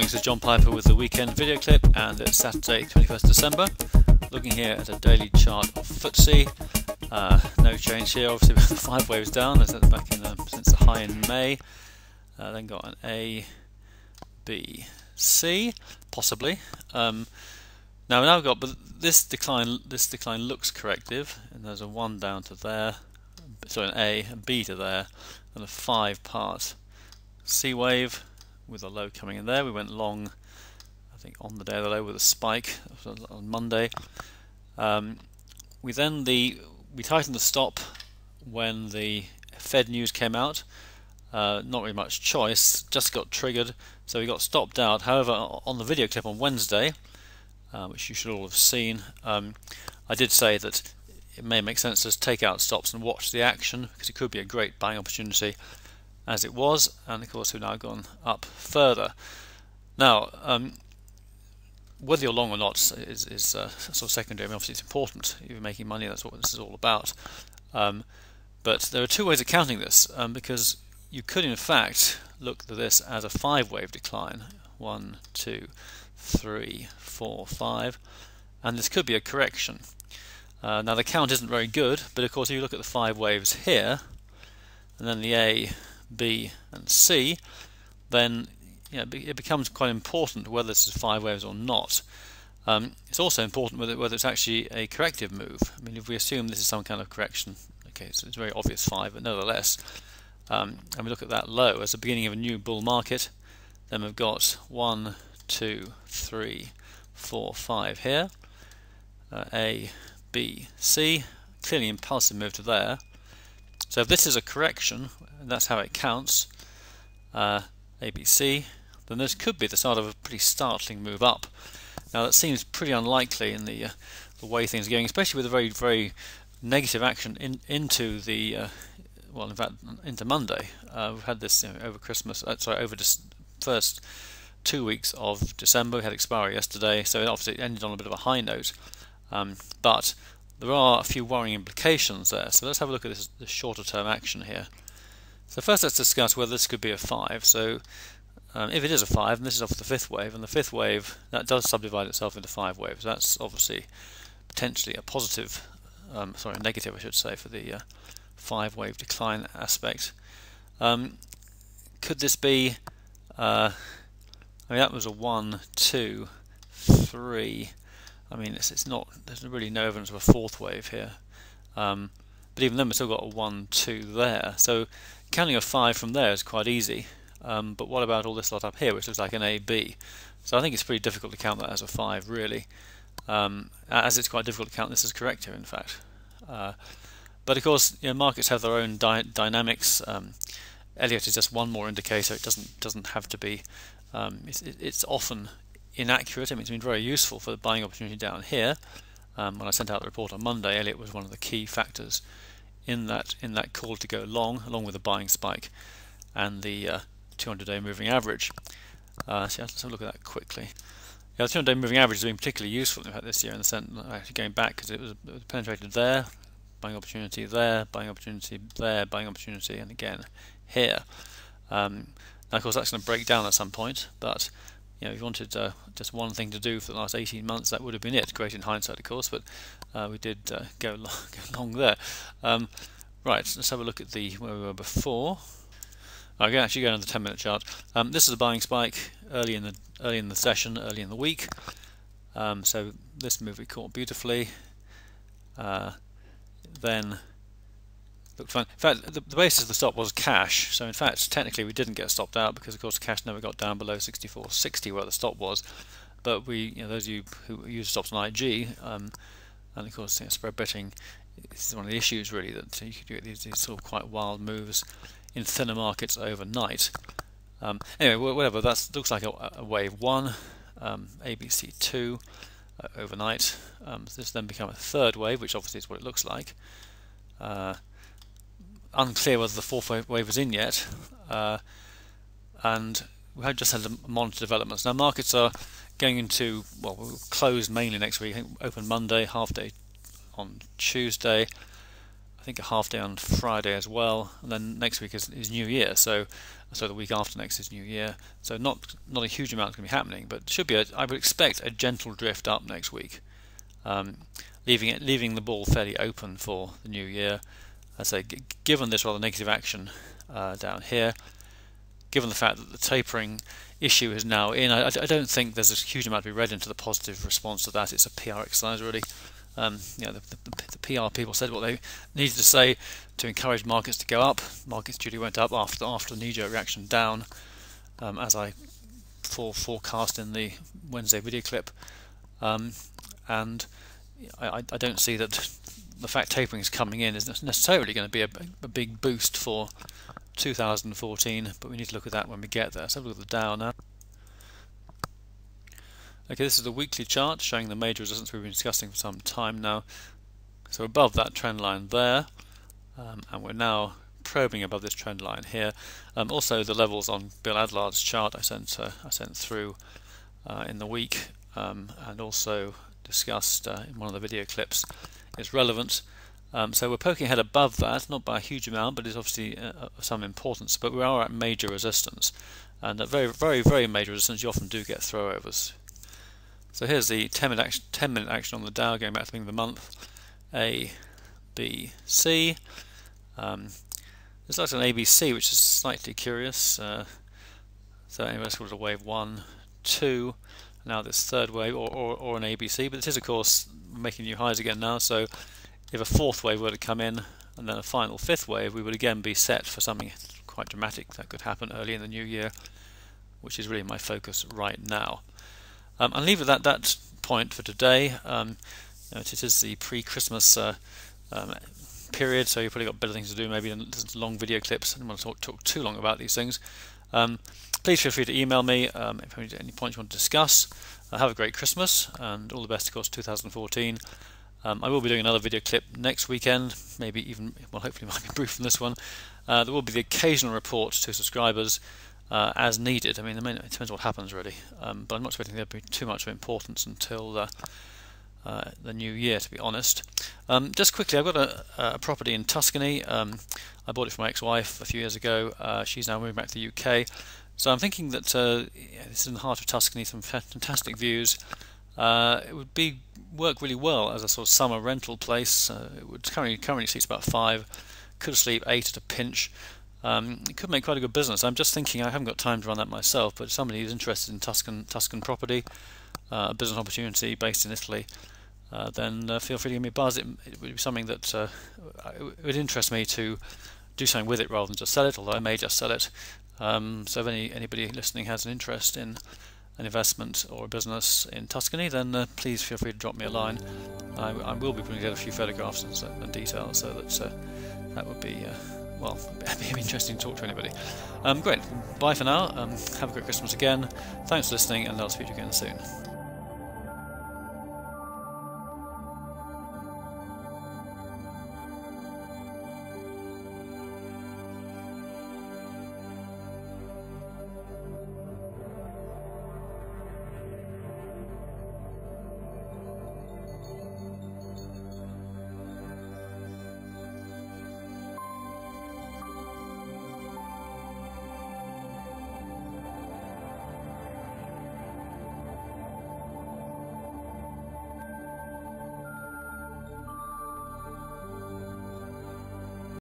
morning, this is John Piper with the weekend video clip, and it's Saturday 21st December. Looking here at a daily chart of FTSE. No change here, obviously with the 5 waves down as back in since the high in May. Then got an A, B, C, possibly. Now we've got, but this decline looks corrective, and there's a 1 down to there, so an A and B to there, and a 5 part C wave with a low coming in there. We went long, I think, on the day of the low with a spike on Monday. We tightened the stop when the Fed news came out. Not really much choice, just got triggered, so we got stopped out. However, on the video clip on Wednesday, which you should all have seen, I did say that it may make sense to just take out stops and watch the action, because it could be a great buying opportunity, as it was, and of course we've now gone up further. Now, whether you're long or not is sort of secondary. I mean, obviously it's important. If you're making money, that's what this is all about. But there are 2 ways of counting this, because you could in fact look at this as a 5 wave decline. 1, 2, 3, 4, 5, and this could be a correction. Now the count isn't very good, but of course if you look at the 5 waves here, and then the A, B and C, then it becomes quite important whether this is 5 waves or not. It's also important whether it's actually a corrective move. I mean, if we assume this is some kind of correction, okay, so it's a very obvious 5, but nevertheless, and we look at that low as the beginning of a new bull market, then we've got 1, 2, 3, 4, 5 here, A, B, C, clearly impulsive move to there. So if this is a correction, and that's how it counts, ABC, then this could be the start of a pretty startling move up. Now that seems pretty unlikely in the way things are going, especially with a very, very negative action into the well, in fact, into Monday. We've had this over Christmas, over the first 2 weeks of December. We had expiry yesterday, so obviously it ended on a bit of a high note. But there are a few worrying implications there. So let's have a look at this shorter term action here. So first let's discuss whether this could be a 5. So if it is a 5, and this is off the 5th wave, and the 5th wave, that does subdivide itself into 5 waves. That's obviously potentially a positive, negative I should say, for the 5 wave decline aspect. Could this be, I mean that was a 1, 2, 3, I mean it's not, there's really no evidence of a 4th wave here, but even then we've still got a 1, 2 there, so counting a 5 from there is quite easy. But what about all this lot up here, which looks like an AB? So I think it's pretty difficult to count that as a 5, really, as it's quite difficult to count this as corrective, in fact. But of course, markets have their own dynamics. Elliott is just one more indicator. It doesn't have to be. It's often inaccurate. I mean, it's been very useful for the buying opportunity down here. When I sent out the report on Monday, Elliott was one of the key factors in that call to go long, along with the buying spike and the 200-day moving average. So let's have a look at that quickly. Yeah, the 200-day moving average has been particularly useful in fact this year, in the sense actually going back, because it was penetrated there, buying opportunity there, buying opportunity there, buying opportunity, and again here. Now of course that's going to break down at some point, but if you wanted just one thing to do for the last 18 months, that would have been it. Great in hindsight, of course, but we did go long there. Right, let's have a look at where we were before. I can actually go on the 10-minute chart. This is a buying spike early in the session, early in the week. So this move we caught beautifully. Then looked fine. In fact, the basis of the stop was cash. So in fact, technically we didn't get stopped out, because of course cash never got down below 64.60 where the stop was. But those of you who use stops on IG, and of course spread betting, this is one of the issues really, that you could get these sort of quite wild moves in thinner markets overnight. Anyway, whatever, that looks like a wave 1, ABC 2 overnight. This then become a 3rd wave, which obviously is what it looks like. Unclear whether the 4th wave is in yet, and we have just had to monitor developments. Now markets are going into, well, we'll close mainly next week. I think open Monday, half day on Tuesday. think a half day on Friday as well, and then next week is New Year, so the week after next is New Year, so not a huge amount is going to be happening, but should be I would expect a gentle drift up next week, leaving the ball fairly open for the New Year. I say, given this rather negative action down here, given the fact that the tapering issue is now in, I don't think there's a huge amount to be read into the positive response to that. It's a PR exercise, really. The PR people said what they needed to say to encourage markets to go up. Markets duly went up after the knee-jerk reaction down, as I forecast in the Wednesday video clip. And I don't see that the fact tapering is coming in is necessarily going to be a big boost for 2014, but we need to look at that when we get there. So have a look at the Dow now. Okay, this is the weekly chart showing the major resistance we've been discussing for some time now. So above that trend line there, and we're now probing above this trend line here. Also the levels on Bill Adlard's chart I sent through in the week, and also discussed in one of the video clips, is relevant. So we're poking ahead above that, not by a huge amount, but it's obviously of some importance. But we are at major resistance, and at very, very, very major resistance, you often do get throwovers. So here's the 10-minute action on the Dow going back to the beginning of the month. A, B, C. There's like an ABC, which is slightly curious. So anyway, let's call it a wave 1, 2. Now this third wave, or an ABC, but it is of course making new highs again now. So if a fourth wave were to come in, and then a final fifth wave, we would again be set for something quite dramatic that could happen early in the new year, which is really my focus right now. I'll leave it at that point for today. It is the pre-Christmas period, so you've probably got better things to do maybe than listen to long video clips. I don't want to talk too long about these things. Please feel free to email me if you have any points you want to discuss. Have a great Christmas, and all the best, of course, 2014. I will be doing another video clip next weekend, maybe even, well, hopefully it might be brief from this one. There will be the occasional report to subscribers as needed. I mean, it depends what happens really, but I'm not expecting there to be too much of importance until the new year, to be honest. Just quickly, I've got a property in Tuscany. I bought it from my ex-wife a few years ago. She's now moving back to the UK. So I'm thinking that this is in the heart of Tuscany, some fantastic views. It would work really well as a sort of summer rental place. It would currently seats about 5, could sleep 8 at a pinch. It could make quite a good business. I'm just thinking, I haven't got time to run that myself, but somebody who's interested in Tuscan property, a business opportunity based in Italy, then feel free to give me a buzz. It would be something that it would interest me to do something with it rather than just sell it, although I may just sell it. So if anybody listening has an interest in an investment or a business in Tuscany, then please feel free to drop me a line. I will be putting together a few photographs and details, so that would be well, it'd be interesting to talk to anybody. Great, bye for now. Have a great Christmas again. Thanks for listening, and I'll speak to you again soon.